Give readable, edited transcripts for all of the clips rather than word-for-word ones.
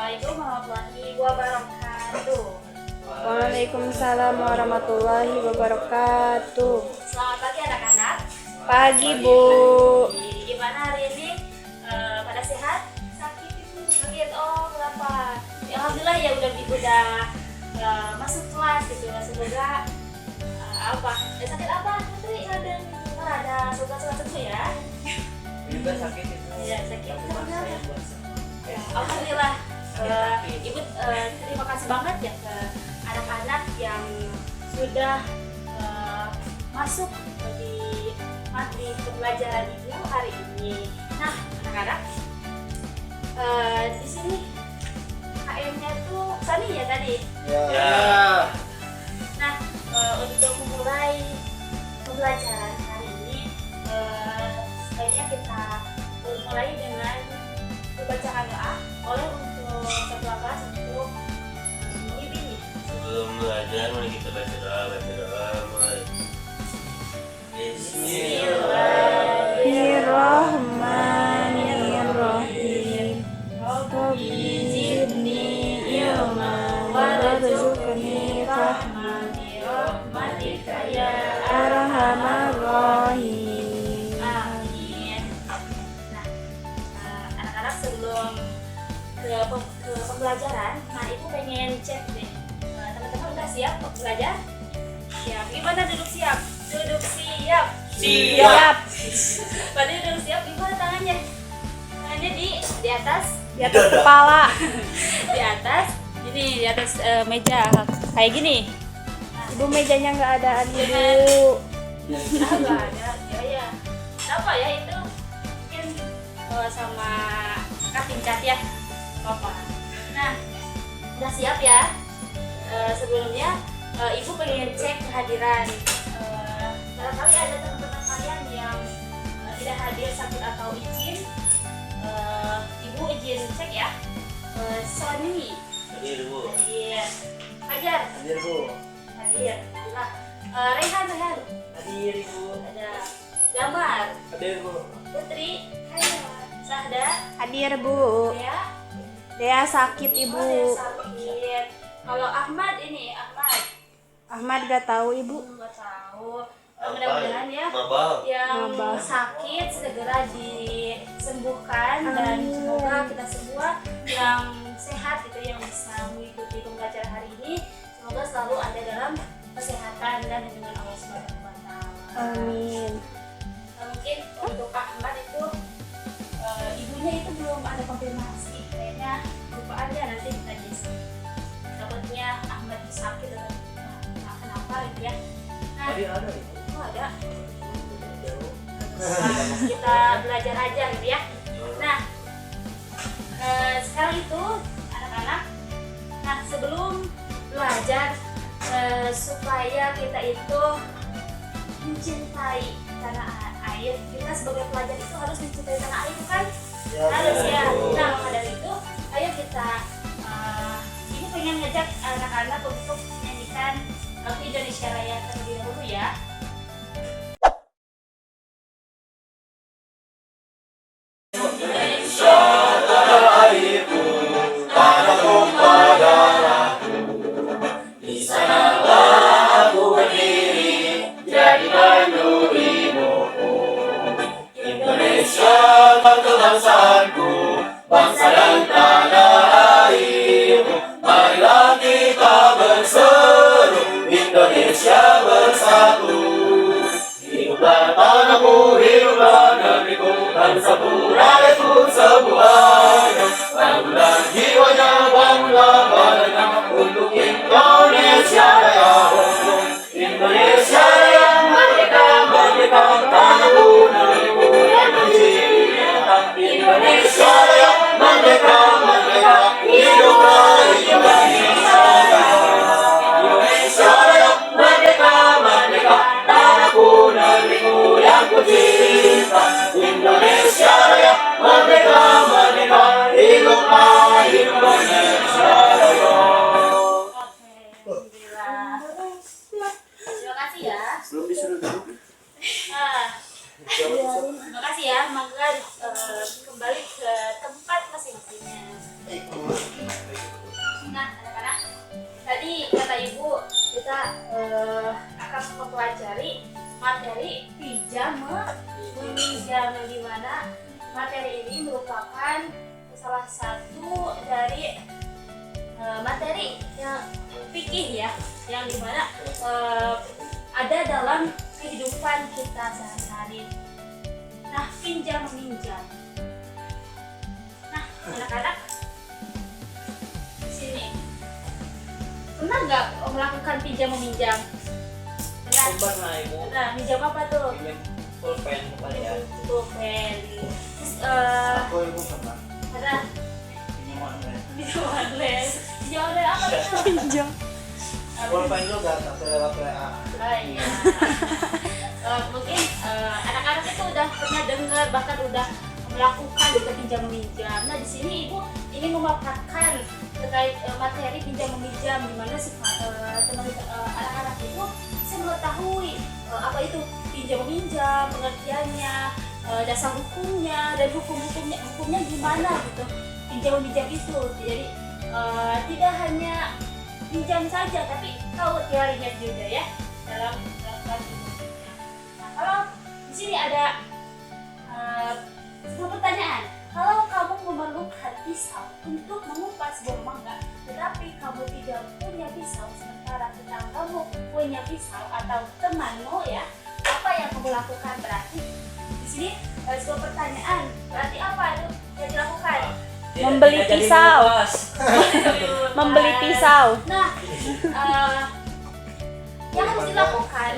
Assalamualaikum warahmatullahi wabarakatuh. Waalaikumsalam warahmatullahi wabarakatuh. Selamat pagi anak-anak. Pagi Bu. Gimana hari ini? Pada sehat? Sakit itu? Sakit? Oh kenapa? Ya, alhamdulillah ya udah masuk kelas gitu. Semoga sakit apa? Putri ada suka-suka ya? Juga sakit itu. Iya sakit. Ya, Alhamdulillah. Ibu terima kasih banget ya ke anak-anak yang sudah masuk di pembelajaran ibu hari ini. Nah, anak-anak, di sini KM-nya tuh Sani ya tadi. Ya. Nah, untuk memulai pembelajaran hari ini, sebaiknya kita mulai dengan pembacaan doa oleh untuk ketua kelas untuk memimpin. Sebelum belajar, mari kita baca doa mulai. Bismillahirrahmanirrahim. Rabbi zidni ilma warzuqni fahma Rahmatika ya arhamar rahim. Amin. Nah, anak-anak sebelum ke pembelajaran, nah ibu pengen cek deh, teman-teman udah siap untuk belajar? Siap. Gimana duduk siap? Duduk siap. Siap. Pada duduk siap. Gimana tangannya? Tangannya di atas. Di atas kepala. Di atas. Ini di atas meja kayak gini. Ibu mejanya nggak ada Ibu. Nggak ada. Ya. Apa ya itu? Mungkin sama cutting cat ya. Apa? Nah, udah siap ya. Sebelumnya ibu pengen cek kehadiran. Barangkali ada teman-teman kalian yang tidak hadir sakit atau izin. Ibu izin cek ya. Sony. Hadir Bu. Hadir. Fajar. Hadir Bu. Hadir. Nah, Rehan. Hadir Bu. Ada Damar. Hadir Bu. Putri. Sahda. Hadir Bu. Dea. Dea sakit Oh, Ibu. Dea sakit. Kalau Ahmad. Ahmad gak tahu Ibu. Nggak tahu. Mudah-mudahan ya Mabal. yang Mabal. sakit segera disembuhkan dan semoga kita semua yang sehat itu yang bisa mengikuti pembelajaran hari ini semoga selalu ada dalam kesehatan dan lindungan Allah Subhanahu wa taala. Amin. Mungkin untuk Ahmad itu ibunya itu belum ada konfirmasi, kayaknya lupaan ya, nanti kita cek. Takutnya Ahmad sakit atau kenapa gitu ya. Nah, Hadir ada. oh ada. Kita belajar aja gitu ya. Nah, sekarang itu anak-anak, nah sebelum belajar supaya kita itu mencintai tanah air, kita sebagai pelajar itu harus mencintai tanah air kan? Harus ya. Nah maka dari itu, ayo kita ini pengen ngajak anak-anak untuk menyanyikan lagu Indonesia Raya terlebih dahulu ya. Kebangsaanku, bangsa dan tanah airku, marilah kita berseru, Indonesia bersatu. Hiduplah tanahku, hiduplah negeriku, bangsa rakyatku semuanya. Bangunlah jiwanya, bangunlah badannya, untuk Indonesia Raya. Indonesia Raya, merdeka, merdeka, tanahku, negeriku yang tercinta. Indonesia Raya, merdeka, merdeka, hiduplah Indonesia Raya. Indonesia Raya, merdeka, merdeka, tanahku, negeriku yang kucinta. Indonesia Raya, merdeka, merdeka, hiduplah Indonesia Raya. Alhamdulillah. Terima kasih ya. Belum disuruh duduk. Terima kasih ya. Maka kembali ke tempat masing-masingnya. mempelajari materi pinjam meminjam, yang dimana materi ini merupakan salah satu dari materi yang fikih ya, yang dimana ada dalam kehidupan kita sehari-hari. Nah, pinjam meminjam. Nah, anak-anak di sini pernah nggak melakukan pinjam meminjam? Pernah. Pernah ibu. Nah, minjam apa tuh? Pinjam pulpen kepalian. Pulpen. Terus Aku ibu pernah. ada Pinjam online. pinjam online. Pinjam online apa itu? Pinjam. Pulpen lu gak lewat WA. Oh iya. Mungkin anak-anak itu udah pernah dengar, bahkan udah melakukan gitu pinjam meminjam. Nah, di sini ibu ingin memaparkan terkait materi pinjam meminjam, di mana anak-anak itu bisa mengetahui apa itu pinjam meminjam, pengertiannya, dasar hukumnya, dan hukumnya gimana gitu pinjam meminjam itu. Jadi tidak hanya pinjam saja, tapi tahu teorinya juga ya dalam hukumnya. Nah, kalau di sini ada sebuah pertanyaan, kalau kamu memerlukan pisau untuk mengupas buah mangga, tetapi kamu tidak punya pisau, sementara tetanggamu punya pisau atau temanmu ya, apa yang kamu lakukan? Berarti di sini sebuah pertanyaan, berarti apa itu yang dilakukan? Membeli pisau. Membeli pisau. Nah, yang harus dilakukan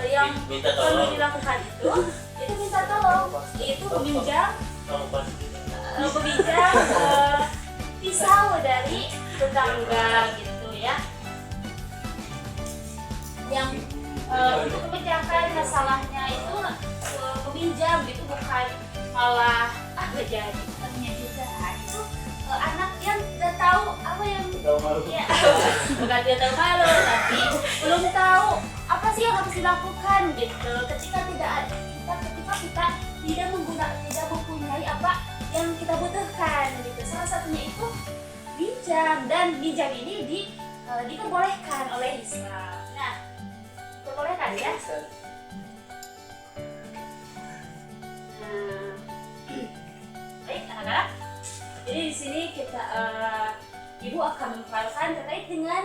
yang Minta perlu tolong. dilakukan itu minta tolong, itu meminjam pisau dari tetangga gitu ya, yang untuk memecahkan masalahnya itu meminjam itu bukan malah gak jadi artinya juga. Itu anak yang udah tahu apa yang Tahu malu. ya, bukan dia tahu malu, tapi belum tahu apa sih yang harus dilakukan gitu ketika kita tidak mempunyai apa yang kita butuhkan gitu. Salah satunya itu pinjam, dan pinjam ini diperbolehkan oleh Islam. Nah, diperbolehkan ya. Nah, baik anak-anak. Jadi di sini kita ibu akan memaparkan terkait dengan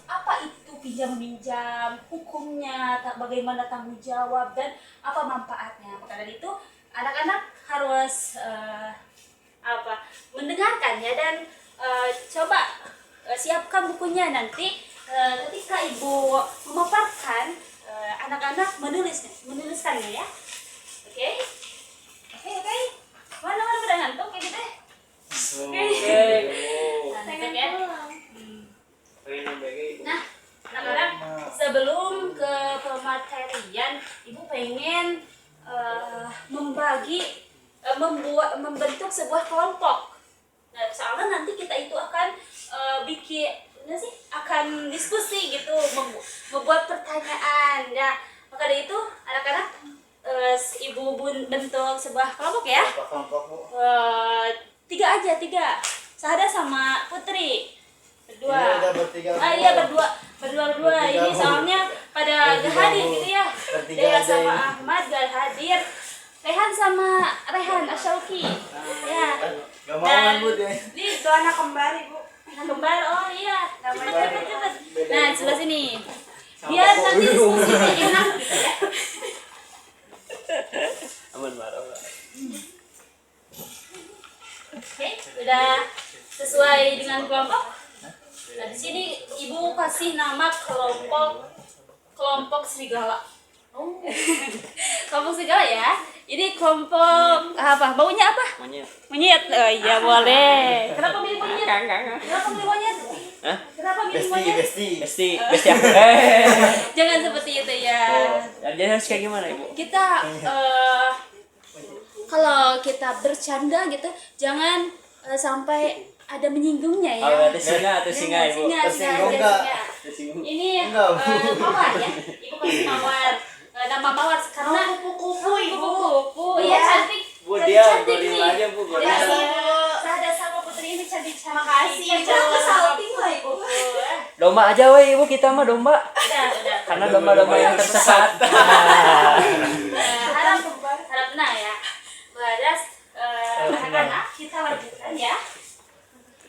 apa itu pinjam meminjam, hukumnya, bagaimana tanggung jawab, dan apa manfaatnya. Maka dari itu anak-anak harus mendengarkan ya, dan coba siapkan bukunya nanti ketika ibu memaparkan, anak-anak menuliskannya ya. Oke. Mana pada ngantuk kayak gitu? Ngantuk ya. Nah, anak-anak, sebelum ke pematerian, ibu pengen membentuk sebuah kelompok. Nah, soalnya nanti kita itu akan akan diskusi gitu, membuat pertanyaan. Nah, maka dari itu anak-anak, ibu bentuk sebuah kelompok ya. Kelompok bu. 3 aja, 3. Sahada sama Putri. Berdua. Ini udah bertiga. Iya, berdua. Ini soalnya pada gak hadir gitu ya. Bertiga Dea aja sama ini. Ahmad gak hadir. Rehan sama Rehan Asyauki. Ya. Gak mau kan bu dia. Ini 2 anak kembar, Ibu. Anak kembar. Oh iya. Cepet. Nah, sebelah sini. Biar nanti diskusinya enak gitu ya. Aman marah. Oke, sudah sesuai dengan kelompok. Nah, di sini ibu kasih nama kelompok serigala. Oh, kelompok serigala ya. Ini kelompok apa? Baunya apa? Monyet. Oh iya, boleh. Kenapa milih monyet? Kenapa milih monyet? Hah? Kenapa milih monyet? Besti. Besti aku. Jangan seperti itu ya. Jadi harus kayak gimana ibu? Kita kalau kita bercanda gitu, jangan sampai ada menyinggungnya ya. Oh, ada singa ibu. Tersinggung Singa. nggak? Ini Enggak. mawar ya. Ibu kasih mawar. Nama mawar karena kupu-kupu ibu. Kupu-kupu ya, cantik. Bu dia Cantik nih. gorila aja bu, gorila. Saya sama Putri ini cantik-cantik. Makasih, Jangan Bu. salting lah ibu. Domba aja weh ibu, kita mah domba. Udah. Karena domba-domba yang tersesat. Harap tenang ya. Baras anak-anak kita lanjutkan ya.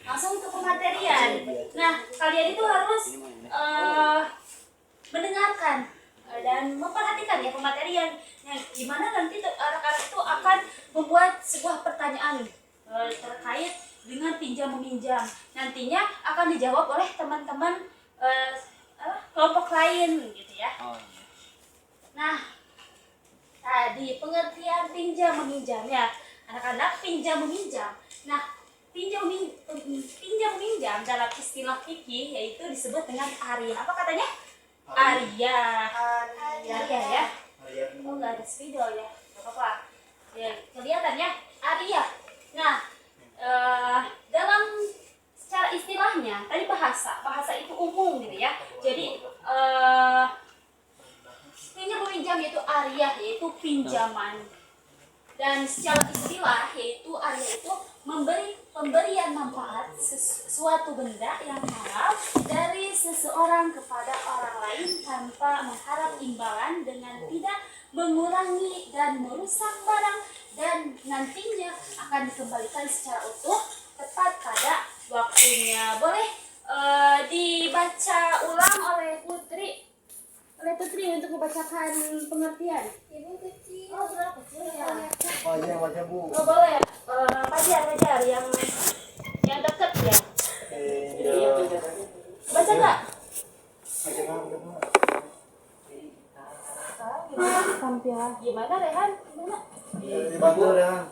Langsung ke pematerian. Nah, kalian itu harus mendengarkan dan memperhatikan ya pematerian. Yang dimana nanti anak-anak itu akan membuat sebuah pertanyaan terkait dengan pinjam meminjam. Nantinya akan dijawab oleh teman-teman kelompok lain gitu ya. Nah, tadi pengertian pinjam meminjam ya. Anak-anak, pinjam meminjam. Nah, pinjam meminjam dalam istilah fikih yaitu disebut dengan ariyah. Apa katanya? Ariyah. Ariyah ya. Oh, nggak ada spidol ya. Nggak apa-apa. Ya, kelihatan ya. Ariyah. Nah, dalam secara istilahnya tadi bahasa itu umum gitu ya. Jadi pinjam meminjam yaitu ariyah, yaitu pinjaman. Dan secara istilah yaitu ariyah itu pemberian manfaat suatu benda yang halal dari seseorang kepada orang lain tanpa mengharap imbalan dengan tidak mengurangi dan merusak barang dan nantinya akan dikembalikan secara utuh tepat pada waktunya. Boleh dibaca ulang oleh Putri untuk membacakan pengertian. Ibu kecil. Oh, sudah kecil ya. Oh iya, baca Bu. Oh, boleh. Pajar yang dekat ya. Baca nggak? Gimana Rehan? Gimana? Dibantu Rehan.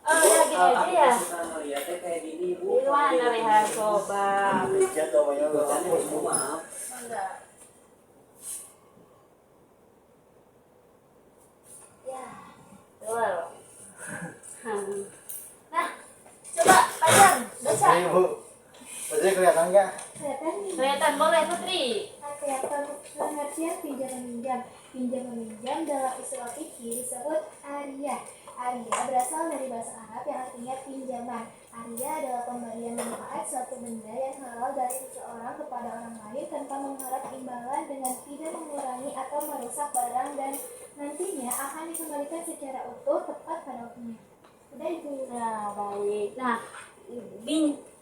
Oh, ya gini aja ya. Di mana Rehan? Coba. Lihat namanya lo. Maaf. Enggak. Ya, betul. Nah, coba Pajar baca. Ayo Bu. Baca kelihatan nggak? Kelihatan boleh Putri. Kelihatan pengertian pinjam meminjam. Pinjam meminjam dalam istilah fikih disebut ariyah. Ariyah berasal dari bahasa Arab yang artinya pinjaman. Ariyah adalah pemberian manfaat suatu benda yang halal dari seseorang kepada orang lain tanpa mengharap imbalan dengan tidak mengurangi atau merusak barang dan nantinya akan dikembalikan secara utuh tepat pada waktunya. Udah itu. Nah, baik. Nah,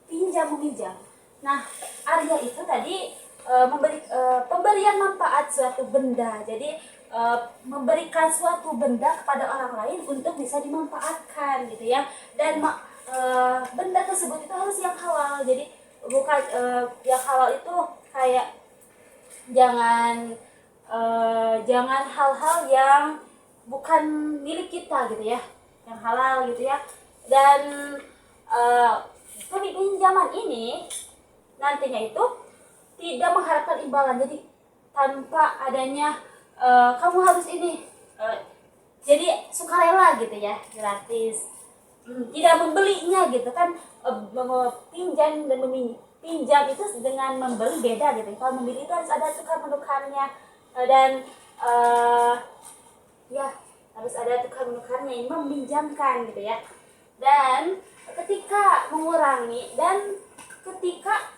pinjam meminjam. Nah, ariyah itu tadi pemberian manfaat suatu benda. Jadi memberikan suatu benda kepada orang lain untuk bisa dimanfaatkan gitu ya. Dan benda tersebut itu harus yang halal. Jadi bukan yang halal itu kayak jangan hal-hal yang bukan milik kita gitu ya. Yang halal gitu ya. Dan pinjaman ini nantinya itu tidak mengharapkan imbalan, jadi tanpa adanya kamu harus ini jadi sukarela gitu ya, gratis, tidak membelinya gitu kan. Pinjam dan pinjam itu dengan membeli beda gitu. Kalau membeli itu harus ada tukar menukarnya dan ya harus ada tukar menukarnya, yang meminjamkan gitu ya. Dan ketika mengurangi dan ketika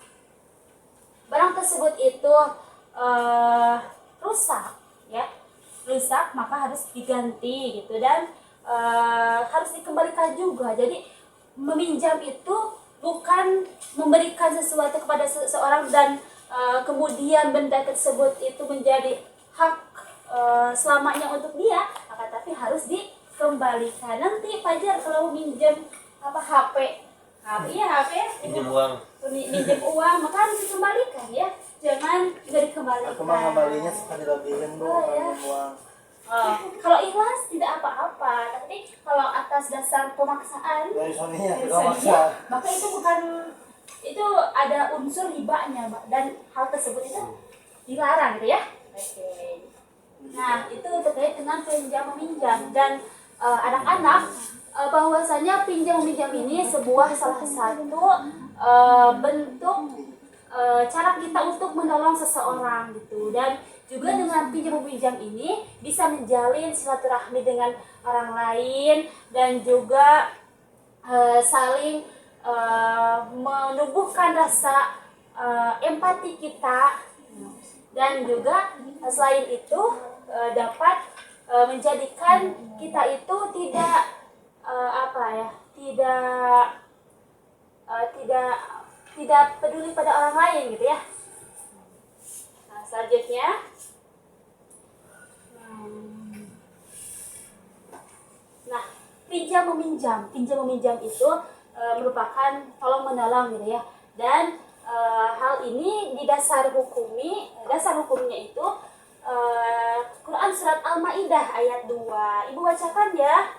barang tersebut itu rusak maka harus diganti gitu dan harus dikembalikan juga. Jadi meminjam itu bukan memberikan sesuatu kepada seseorang dan kemudian benda tersebut itu menjadi hak selamanya untuk dia, akan tapi harus dikembalikan. Nanti Fajar kalau minjem HP ya, Pinjam uang. minjem uang maka harus dikembalikan ya, jangan nggak dikembalikan. Aku mah ngembalinya sekali lebihin Bu, Oh, ya. uang. Kalau ikhlas tidak apa-apa, tapi kalau atas dasar pemaksaan Dari Sony-nya dari juga saya, maksa. maka itu ada unsur hibahnya Mbak, dan hal tersebut itu dilarang gitu ya. Oke. Nah, itu terkait dengan pinjam meminjam dan anak-anak bahwasanya pinjam meminjam ini salah satu bentuk cara kita untuk menolong seseorang gitu. Dan juga dengan pinjam meminjam ini bisa menjalin silaturahmi dengan orang lain dan juga saling menumbuhkan rasa empati kita Dan juga selain itu dapat menjadikan kita itu tidak tidak peduli pada orang lain gitu ya. Nah, selanjutnya nah, pinjam meminjam itu merupakan tolong menolong gitu ya. Dan hal ini di dasar hukumnya itu Quran surat Al-Maidah ayat 2. Ibu bacakan ya.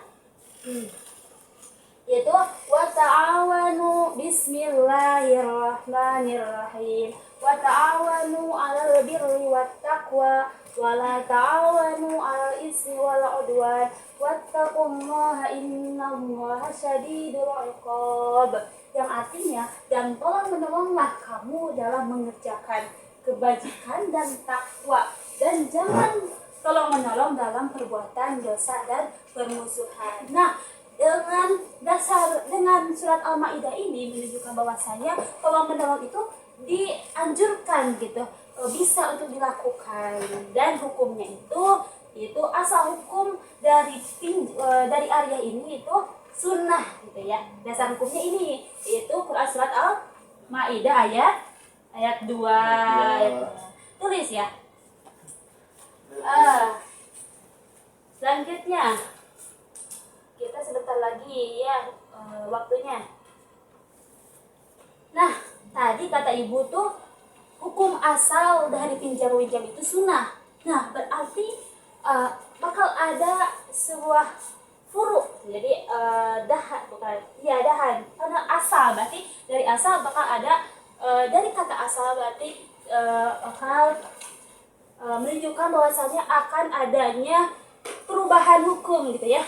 Yaitu wa ta'awanu bismillahirrahmanirrahim wa ta'awanu 'alal birri wat taqwa wa la ta'awanu 'alal ismi wal 'udwan wattaqullaha innallaha syadidul 'iqab. Yang artinya, dan tolong menolonglah kamu dalam mengerjakan kebajikan dan takwa, dan jangan tolong menolong dalam perbuatan dosa dan permusuhan. Nah, dengan surat Al-Maidah ini menunjukkan bahwasanya tolong menolong itu dianjurkan gitu, bisa untuk dilakukan, dan hukumnya itu asal hukum dari Arya ini itu sunnah gitu ya. Dasar hukumnya ini yaitu Quran surat Al-Maidah ayat 2. Tulis ya. Selanjutnya kita sebentar lagi ya waktunya. Nah, tadi kata ibu tuh hukum asal dari pinjam meminjam itu sunnah. Nah, berarti bakal ada sebuah furu. Jadi dahan karena asal berarti dari asal bakal ada dari kata asal berarti bakal menunjukkan bahwasanya akan adanya perubahan hukum gitu ya.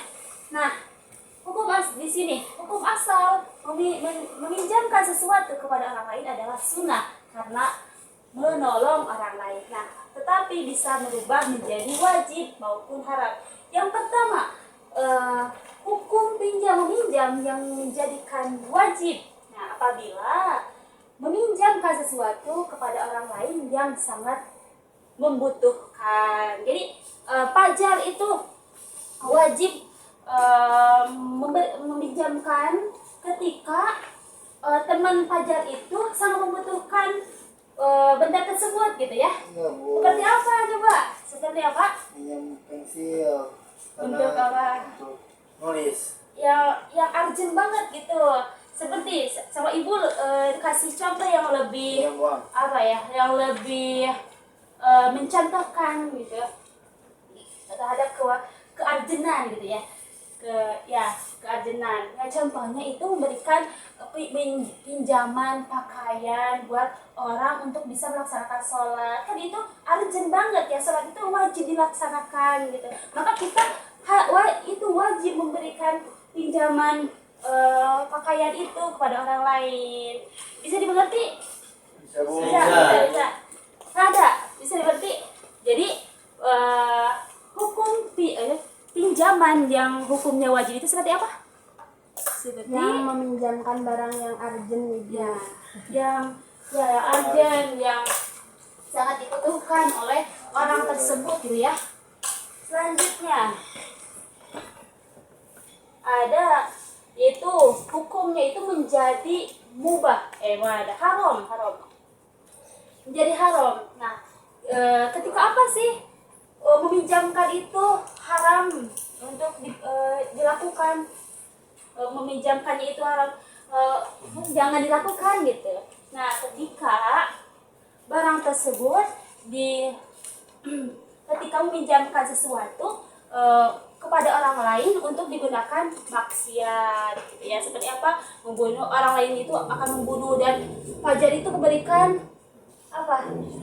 Nah, di sini hukum asal meminjamkan sesuatu kepada orang lain adalah sunnah karena menolong orang lain. Nah, tetapi bisa merubah menjadi wajib maupun haram. Yang pertama, hukum pinjam meminjam yang menjadikan wajib. Nah, apabila meminjamkan sesuatu kepada orang lain yang sangat membutuhkan. Jadi pajar itu wajib meminjamkan ketika teman pajar itu sangat membutuhkan benda tersebut gitu ya. Seperti apa coba? Seperti apa? Pinjam pensil. Untuk apa? Untuk nulis. Yang urgent banget gitu. Seperti sama ibu kasih contoh yang lebih Pinjam uang. yang lebih mencontohkan gitu terhadap kearjenan gitu ya. Kearjenan. Nah, contohnya itu memberikan pinjaman pakaian buat orang untuk bisa melaksanakan sholat. Kan itu urgent banget ya, sholat itu wajib dilaksanakan gitu. Maka kita itu wajib memberikan pinjaman pakaian itu kepada orang lain. Bisa dimengerti? Bisa, Bu. Bisa. Ada, bisa dimengerti. Jadi hukum pinjaman yang hukumnya wajib itu seperti apa? Seperti Yang meminjamkan barang yang urgent gitu. yang urgent, yang sangat dibutuhkan oleh orang tersebut gitu ya. Selanjutnya ada itu hukumnya itu menjadi mubah, haram. Menjadi haram. Nah, ketika apa sih meminjamkan itu haram untuk dilakukan? Meminjamkannya itu haram, jangan dilakukan gitu. Nah, ketika barang tersebut ketika meminjamkan sesuatu kepada orang lain untuk digunakan maksiat gitu ya. Seperti apa? Membunuh orang lain itu akan membunuh, dan fajar itu memberikan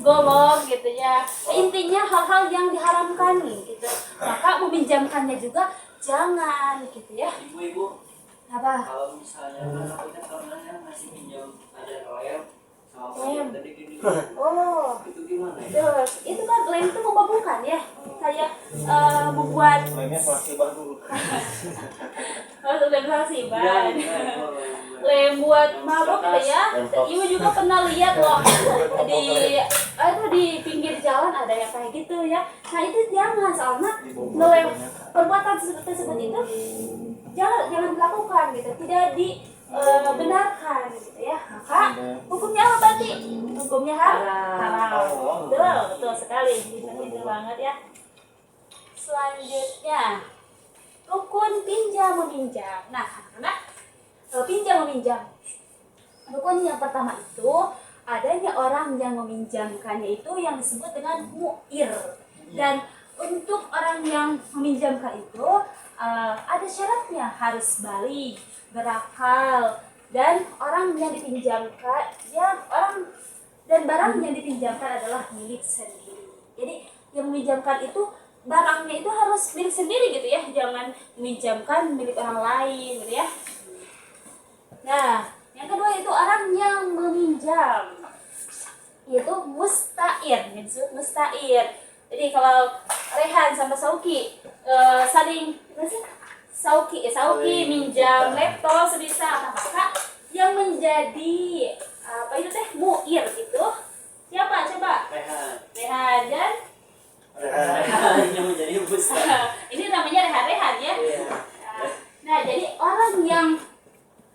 golok gitu ya. Intinya hal-hal yang diharamkan gitu. Maka meminjamkannya juga jangan gitu ya. Ibu, Apa? kalau misalnya anak kita kamarnya masih pinjam ada lem sama Lem. tadi gini, Oh, itu gimana ya? terus itu kan lem itu memabukkan ya. Saya membuat Lemnya masih baru. lem sasiban. Ya, Lem buat mabuk gitu ya. Lem tos. Ibu juga pernah lihat loh di pinggir jalan ada yang kayak gitu ya. Nah itu jangan, soalnya perbuatan tersebut itu jangan dilakukan gitu, tidak dibenarkan gitu ya. Maka hukumnya apa berarti? Hukumnya haram. Betul sekali, itu banget ya. Selanjutnya rukun pinjam meminjam. Nah, karena pinjam meminjam, rukun yang pertama itu adanya orang yang meminjamkannya itu yang disebut dengan mu'ir. Dan untuk orang yang meminjamkan itu ada syaratnya, harus balik, berakal, dan orang yang dipinjamkan dan barang yang dipinjamkan adalah milik sendiri. Jadi yang meminjamkan itu barangnya itu harus milik sendiri gitu ya, jangan meminjamkan milik orang lain gitu ya. Nah, yang kedua itu orang yang meminjam, itu musta'ir, disebut musta'ir. Jadi kalau Rehan sama Sauki saling Sauki minjam laptop sebisa, maka yang menjadi mu'ir itu siapa? Coba Rehan dan Hanya menjadi besar. ini namanya Rehan ya. Nah, jadi orang yang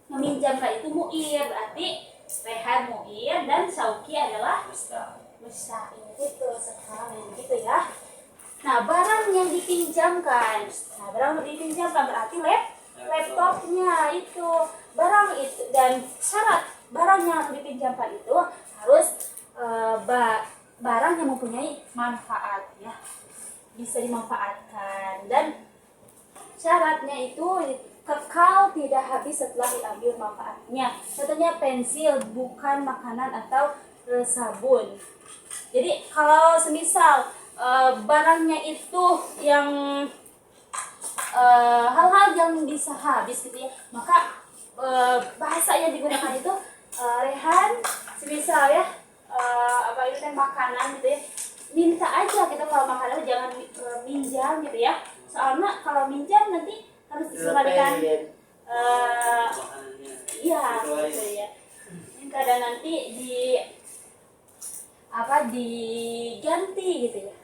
meminjamkan itu mu'ir, berarti Rehan mu'ir dan Sauki adalah musta'ir. Itu sekali gitu ya. Nah, barang yang dipinjamkan. Berarti laptopnya itu, barang itu, dan syarat barang yang dipinjamkan itu harus barang yang mempunyai manfaat ya, bisa dimanfaatkan, dan syaratnya itu kekal, tidak habis setelah diambil manfaatnya. Contohnya pensil, bukan makanan atau sabun. Jadi kalau semisal barangnya itu yang hal-hal yang bisa habis gitu ya, maka bahasa yang digunakan itu Rehan semisal ya makanan gitu ya, minta aja kita kalau makanan jangan minjam gitu ya, soalnya kalau minjam nanti harus dikembalikan iya gitu ya, minta dan nanti diganti gitu ya.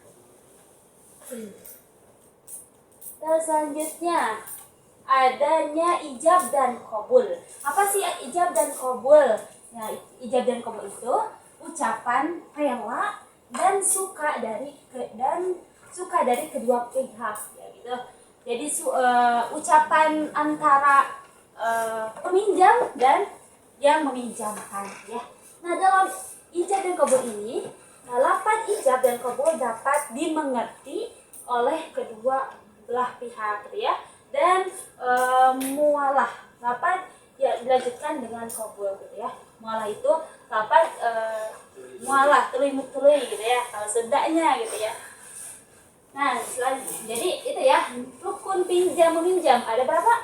Terus selanjutnya adanya ijab dan qabul. Apa sih ijab dan qabul? Nah, ijab dan qabul itu ucapan rela dan suka dari kedua pihak ya gitu. Jadi ucapan antara peminjam dan yang meminjamkan ya. Nah, dalam ijab dan qabul ini, lafaz ijab dan qabul dapat dimengerti oleh kedua belah pihak gitu ya. Dan mualah, lafaz ya dilanjutkan dengan qabul gitu ya. Mualah itu lafaz mualah tuluy gitu ya, kalau Sundanya gitu ya. Nah, jadi itu ya, rukun pinjam meminjam ada berapa?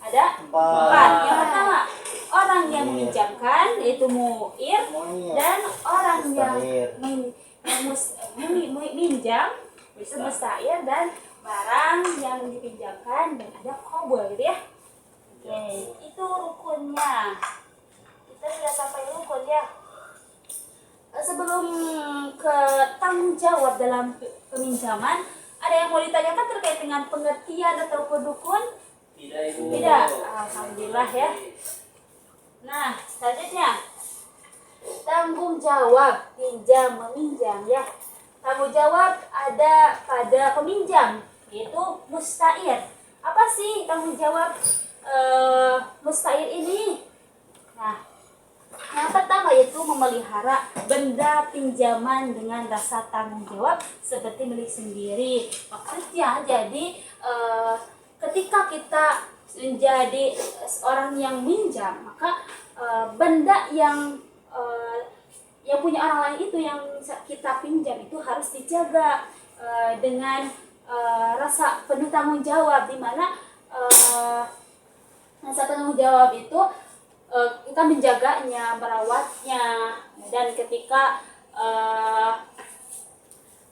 Ada 4. Yang pertama, orang yang meminjamkan yaitu mu'ir, dan orang yang minjam itu musta'ir, dan barang yang dipinjamkan, dan ada qabul gitu ya. Oke, itu rukunnya. Kita sudah sampai rukun ya. Sebelum ke tanggung jawab dalam peminjaman, ada yang mau ditanyakan terkait dengan pengertian ataupun rukun? Tidak. Alhamdulillah ya. Nah, selanjutnya tanggung jawab pinjam meminjam ya. Tanggung jawab ada pada peminjam, yaitu musta'ir. Apa sih tanggung jawab musta'ir ini? Nah, yang pertama yaitu memelihara benda pinjaman dengan rasa tanggung jawab seperti milik sendiri. Maksudnya jadi ketika kita menjadi orang yang minjam, maka benda yang punya orang lain itu yang kita pinjam itu harus dijaga dengan rasa penuh tanggung jawab, di mana rasa tanggung jawab itu kita menjaganya, merawatnya, dan ketika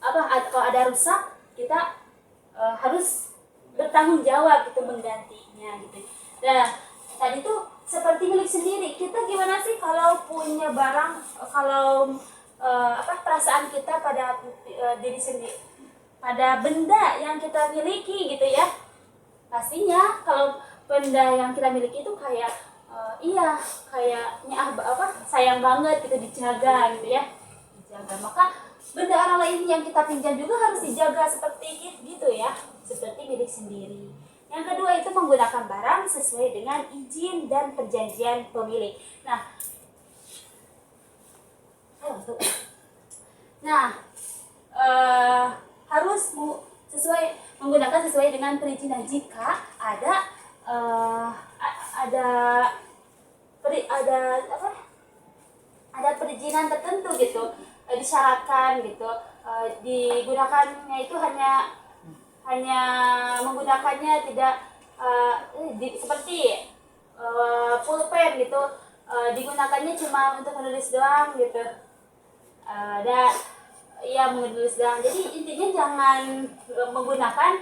kalau ada rusak kita harus bertanggung jawab gitu, menggantinya gitu. Nah, tadi tuh seperti milik sendiri. Kita gimana sih kalau punya barang, kalau perasaan kita pada diri sendiri, pada benda yang kita miliki gitu ya. Pastinya kalau benda yang kita miliki itu kayak kayaknya sayang banget gitu, dijaga gitu ya, dijaga. Maka benda orang lain yang kita pinjam juga harus dijaga seperti gitu ya, seperti milik sendiri. Yang kedua itu menggunakan barang sesuai dengan izin dan perjanjian pemilik. Harus menggunakan sesuai dengan perizinan. Jika ada perizinan tertentu gitu, disyaratkan gitu, digunakannya itu hanya menggunakannya tidak seperti pulpen gitu, digunakannya cuma untuk menulis doang gitu, menulis doang. Jadi intinya jangan menggunakan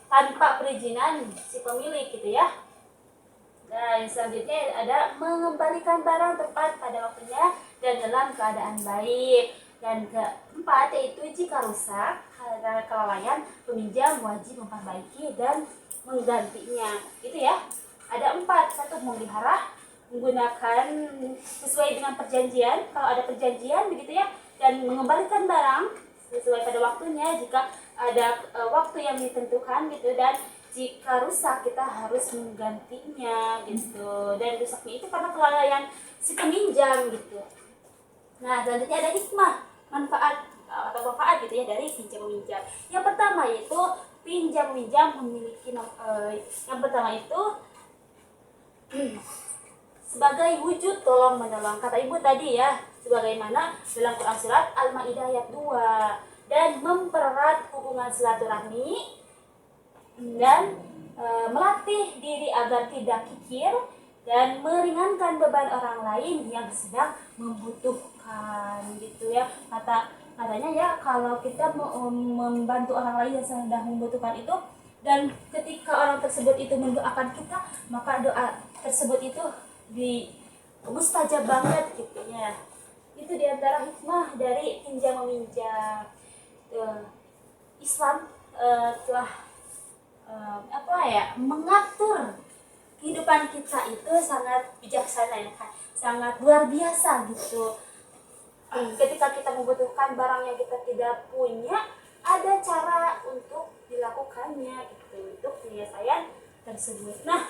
tanpa perizinan si pemilik gitu ya. Dan selanjutnya ada mengembalikan barang tepat pada waktunya dan dalam keadaan baik. Dan keempat yaitu jika rusak karena kelalaian, peminjam wajib memperbaiki dan menggantinya gitu ya. Ada 4. 1, memelihara, menggunakan sesuai dengan perjanjian kalau ada perjanjian begitu ya, dan mengembalikan barang sesuai pada waktunya jika ada waktu yang ditentukan gitu, dan jika rusak kita harus menggantinya gitu, dan rusaknya itu karena kelalaian si peminjam gitu. Nah, selanjutnya ada hikmah, manfaat gitu ya dari pinjam meminjam. Yang pertama yaitu pinjam meminjam memiliki yang pertama itu sebagai wujud tolong menolong. Kata ibu tadi ya, sebagaimana dalam Quran surat Al-Maidah ayat 2, dan mempererat hubungan silaturahmi dan melatih diri agar tidak kikir dan meringankan beban orang lain yang sedang membutuhkan gitu ya. Katanya ya, kalau kita membantu orang lain yang sedang membutuhkan itu, dan ketika orang tersebut itu mendoakan kita, maka doa tersebut itu mustajab banget gitu ya. Itu diantara hikmah dari pinjam meminjam. Islam telah mengatur kehidupan kita itu sangat bijaksana ya, sangat luar biasa gitu. Ketika kita membutuhkan barang yang kita tidak punya, ada cara untuk dilakukannya gitu, untuk penyelesaian tersebut. Nah,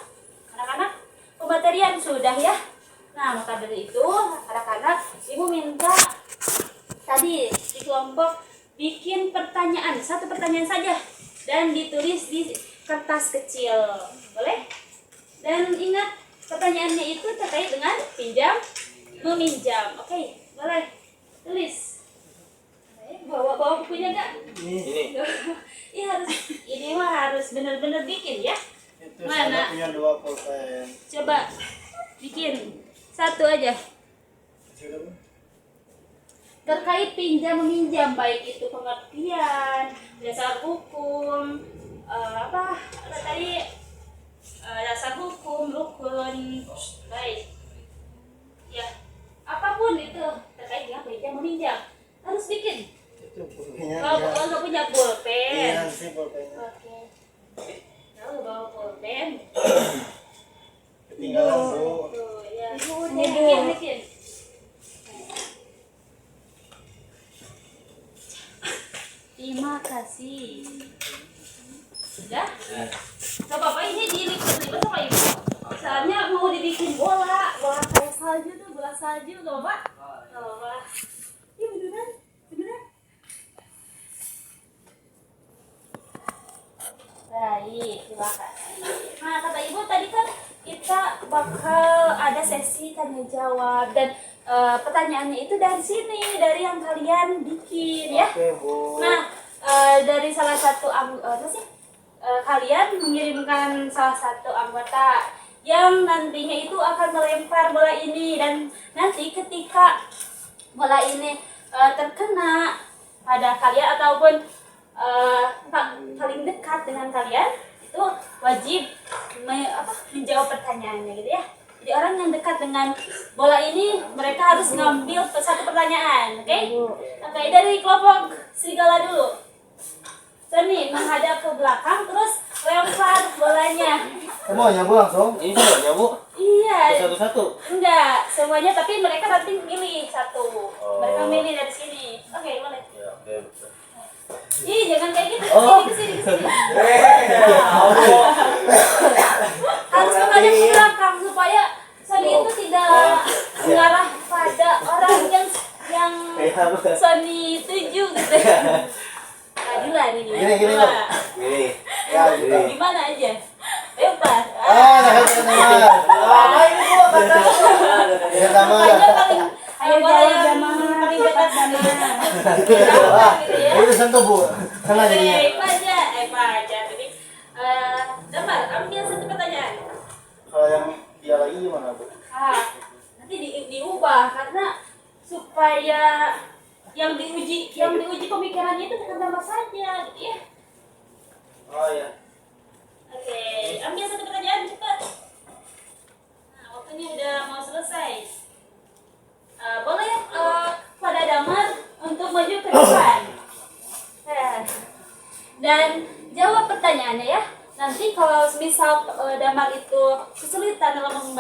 anak-anak, pematerian sudah ya. Nah, maka dari itu anak-anak, ibu minta tadi di kelompok bikin pertanyaan, 1 pertanyaan saja, dan ditulis di kertas kecil, boleh? Dan ingat, pertanyaannya itu terkait dengan pinjam meminjam. Oke, boleh tulis. Bawa bukunya enggak? Ini. Ini mah harus benar-benar bikin ya. Itu Mana? saya punya 2 pulpen. Coba bikin 1 aja. Terkait pinjam meminjam, baik itu pengertian, dasar hukum, dasar hukum, rukun, baik. Ya, apapun itu terkait dengan pinjam meminjam harus bikin. Itu pulpennya. Kalau nggak punya pulpen, Iya, sih pulpennya. oke. Kalau bawa pulpen, Ketinggalan, Bu. tuh ya. Ibu. Bikin. Terima kasih. Sudah? Gak apa-apa, ini dilipet-lipet sama ibu. Soalnya mau dibikin bola kayak salju tuh, bola salju, gak apa-apa? Gak apa-apa. Iya beneran. Baik, terima kasih. Nah, kata ibu tadi kan kita bakal ada sesi tanya jawab, dan pertanyaannya itu dari sini, dari yang kalian bikin ya. Oke, Bu. Nah, dari salah satu kalian mengirimkan salah satu anggota yang nantinya itu akan melempar bola ini, dan nanti ketika bola ini terkena pada kalian ataupun paling dekat dengan kalian, itu wajib menjawab pertanyaannya gitu ya. Jadi orang yang dekat dengan bola ini mereka harus ngambil satu pertanyaan, oke? Oke, dari kelompok serigala dulu. Seni menghadap ke belakang terus lempar bolanya. Mau nyabu langsung? Ini semuanya bu? Iya. Satu-satu? Enggak, semuanya tapi mereka nanti milih satu. Oh. Mereka milih dari sini. Oke, boleh. Ya oke. Ih, jangan kayak gitu. Oh. Kesini. Harus menghadap ke belakang supaya Sony itu tidak mengarah pada orang yang Sony tuju gitu. Keadilan ini. Gini, Coba. Gini. Ya, gitu. Gimana aja? Lempar. Yang sama. Makanya paling bola yang paling dekat sama. Gitu ya. Itu sentuh bu. Sana jadinya. Paja. Jadi, Damar, ambil satu pertanyaan. Kalau yang dia lagi gimana bu? Nanti diubah karena supaya yang diuji pemikirannya itu bukan Damar saja, gitu ya. Oh iya. Oke, ambil satu pertanyaan cepat. Nah, waktunya udah mau selesai. Boleh pada Damar untuk maju ke depan. Dan jawab pertanyaannya ya. Nanti kalau misal Damar itu kesulitan dalam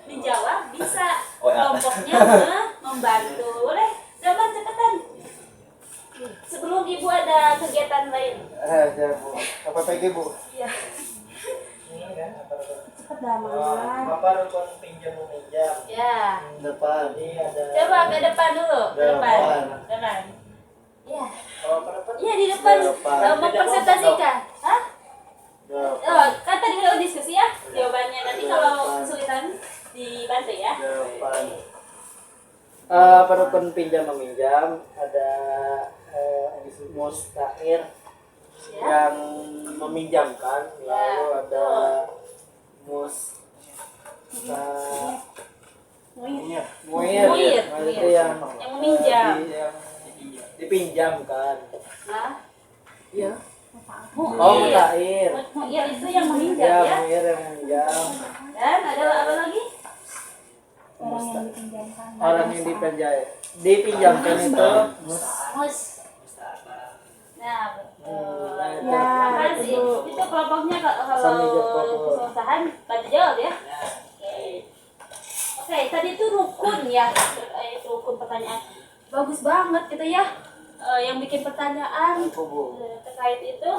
menjawab, bisa kelompoknya membantu. Boleh? Damar cepetan. Sebelum ibu ada kegiatan lain. Ya bu. Apa PG bu? Iya. Cepet Damar. Bapak rukun pinjam meminjam. Ya. Depan. Ini ada. Coba ke depan dulu. Ke depan. Depan. Ya. Oh, berapa? Iya di depan. Depan. Mempresentasikan. Hah? Depan. Oh, kan tadi udah diskusi ya jawabannya. Nanti kalau kesulitan dibantu ya. Depan. Perukun pinjam meminjam ada mustair Ya. yang meminjamkan, lalu ada Iya. muir, Muir. itu yang Yang meminjam. yang dipinjamkan. Nah, Iya. muir. Oh, mutair. Muir itu yang meminjam Ya, ya. muir yang meminjam. Dan ada apa lagi? Orang yang dipinjamkan. Orang yang dipinjamkan itu Mus. Nah, betul. Ya, Makasih. Itu kelompoknya Sambil kalau jawab. kesusahan bantu jawab ya. Oke, tadi itu rukun ya. Rukun pertanyaan. Bagus banget gitu ya. Yang bikin pertanyaan terkait itu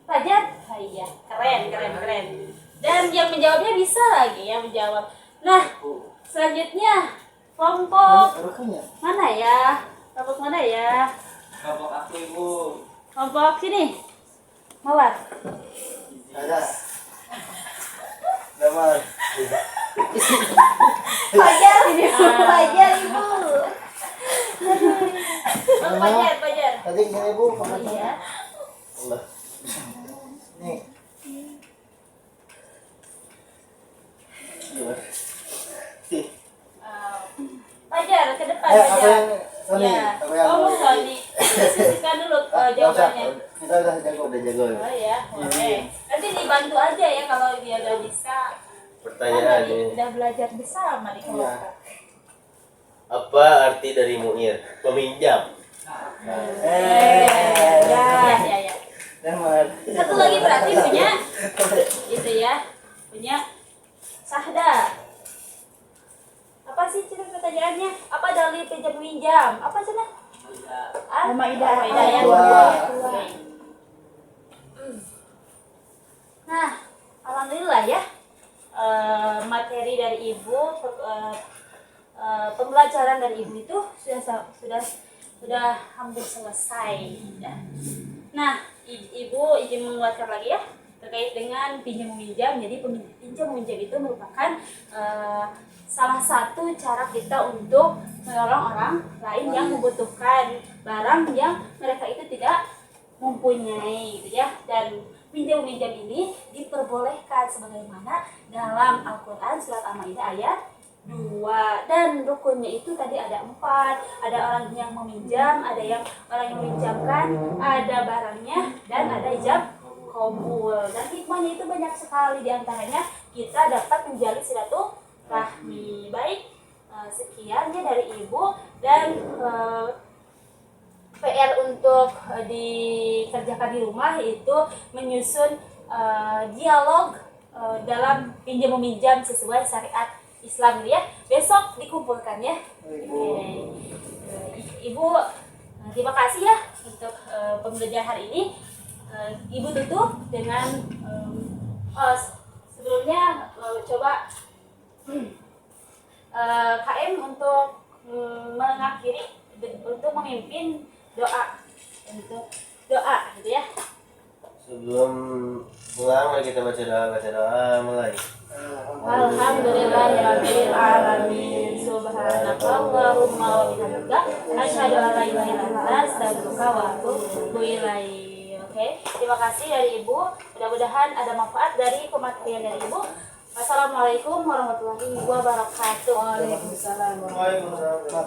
Fajar. Iya, keren. Dan yang menjawabnya bisa lagi ya menjawab. Nah, selanjutnya kelompok mana ya? Kelompok mana ya? kelompok aku ibu. Kelompok sini. Mawar. Ada. Damar. Fajar ini Fajar ibu. Fajar. Tadi gini bu. Iya. Allah. Nih. Fajar ke depan Apa Fajar. yang Sony? Ya. Apa yang Oh, Sony. Diskusikan dulu jawabannya. Kita udah jago. Oh ya, boleh. Nanti dibantu aja ya kalau dia udah bisa. Pertanyaan Kan ini. udah belajar bersama di kelompok. Apa arti dari muir? Peminjam. Ya. Damar. Satu lagi berarti punya itu ya. Punya sahda. Apa sih cina pertanyaannya? Apa dalil pinjam minjam? Apa cina? Maidah. Ya. Dua. Oke. Nah, alhamdulillah ya. Materi dari ibu, pembelajaran dari ibu itu sudah hampir selesai. Ya. Nah, ibu izin menguatkan lagi ya terkait dengan pinjam meminjam. Jadi pinjam meminjam itu merupakan salah satu cara kita untuk menolong orang lain yang membutuhkan barang yang mereka itu tidak mempunyai, gitu ya. Dan pinjam meminjam ini diperbolehkan sebagaimana dalam Al-Quran surat Al-Maidah ayat 2. Dan rukunnya itu tadi ada 4. Ada orang yang meminjam, ada yang orang yang meminjamkan, ada barangnya, dan ada ijab kabul. Dan hikmahnya itu banyak sekali, diantaranya kita dapat menjalin Rahmi. Baik, sekian ya dari Ibu, dan PR untuk dikerjakan di rumah itu menyusun dialog dalam pinjam meminjam sesuai syariat Islam ya. Besok dikumpulkan ya. Oke. Ibu, terima kasih ya untuk pembelajaran hari ini. Ibu tutup dengan sebelumnya coba KM untuk mengakhiri, untuk memimpin doa, untuk doa gitu ya. Sebelum pulang mari kita baca doa mulai. Alhamdulillahirabbil alamin. Subhanakallahumma wa bihamdika asyhadu an la ilaha illa anta astaghfiruka wa atubu ilaik. Oke, terima kasih dari Ibu. Mudah-mudahan ada manfaat dari pematerian dari Ibu. Wassalamualaikum warahmatullahi wabarakatuh. Waalaikumsalam. Waalaikumsalam.